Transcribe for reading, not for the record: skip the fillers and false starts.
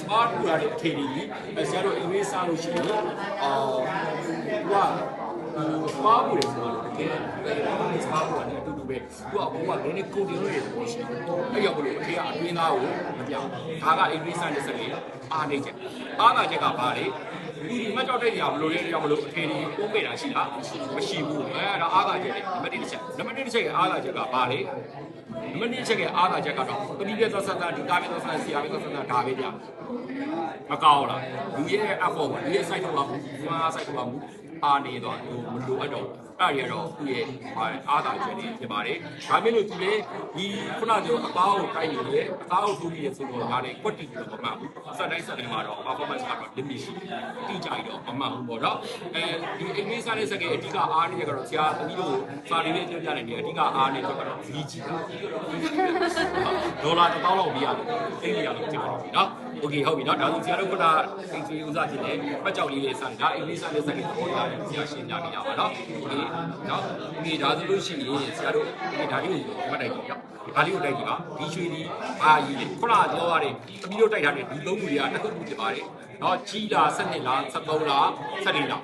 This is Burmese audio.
smart ကိုရတဲ့အခြေအနေကြီးဆရာတို့အင်္ဂလိပ်စာလို့ရှိရင်သူကsmart ကိုလည်းဆိုတော့တကယ် smart ကိုလည်းအတူတူပဲသူကဘုံကလည်းနည်းကိုတင်လို့ရတယ်ပေါ့ရှိအဲ့ရောက်လို့အဖေကအတင်းသားကိုမပြောင်းဒါကအင်္ဂလိပ်စာနဲ့ဆက်လေအားနေချက်အားသာချက်ကဘာလဲဒီမှတ်ကြောက်တဲ့နေရာဘလို့လဲကြောင့်မလို့အဖေဒီပုံးပေတာရှိလားမရှိဘူးအဲ့ဒါအားသာချက်လေနံပါတ်1ချက်နံပါတ်2ချက်ကအားသာချက်ကဘာလဲနံပါတ်2ချက်ကအားသာချက်ကတော့တတိယသောဆက်တာဒီကားပြီးသောဆက်စီယာပြီးသောဆက်တာဒါပဲကြာမကောင်းလားလူရဲ့အဖို့လူရဲ့ site တော့ဘူးဒီမှာ site တော့ဘူးအားနေတော့မလိုအပ်တော့အဲ့ဒီကတော့သူ့ရဲ့အားသာချက်တွေဖြစ်ပါတယ်ဒါမျိုးလို့သူလေဒီခုနကအသားကိုကိုက်နေတယ်အသားကိုထိုးပြီးရဆိုတော့ဒါလည်းကွက်တီပြီးတော့မမှန်ဘူးစက်တိုင်းမှာတော့ performance ကတော့ limit ရှိတယ်တိကျပြီးတော့မမှန်ဘူးပေါ့နော်အဲဒီအင်္ဂလိပ်စာနဲ့စကားအဓိကအားနေကြတော့ဆရာသမီးတို့စာလေးလေးပြောပြနေတယ်အဓိကအားနေကြတော့ကြီးကြီးတာဒေါ်လာ1000လောက်ပေးရတယ်သိနေရလို့ကြားတယ်နော်โอเคဟုတ်ပြီเนาะဒါဆိုဆရာတို့ကအင်္ဂလိပ်ဥစားဖြစ်တယ်ပတ်ကြောက်လေးလေးစတယ်ဒါအင်္ဂလိပ်စာနဲ့စကားပေါ်လာတယ်ဆရာရှင်းပြနေရပါเนาะโอเคเนาะဒီဒါဆိုလို့ရှိရင်ဆရာတို့ဒါလေးကိုမှတ်တိုက်ကြည့်เนาะဒါလေးကိုတိုက်ကြည့်ပါဒီရွှေဒီအာကြီးလေခုနကပြောရတယ်သမီးတို့တိုက်ထားတဲ့ဒီလုံးမှုတွေကတစ်ခုခုဖြစ်ပါတယ်เนาะကြီးလား12လား13လား14လား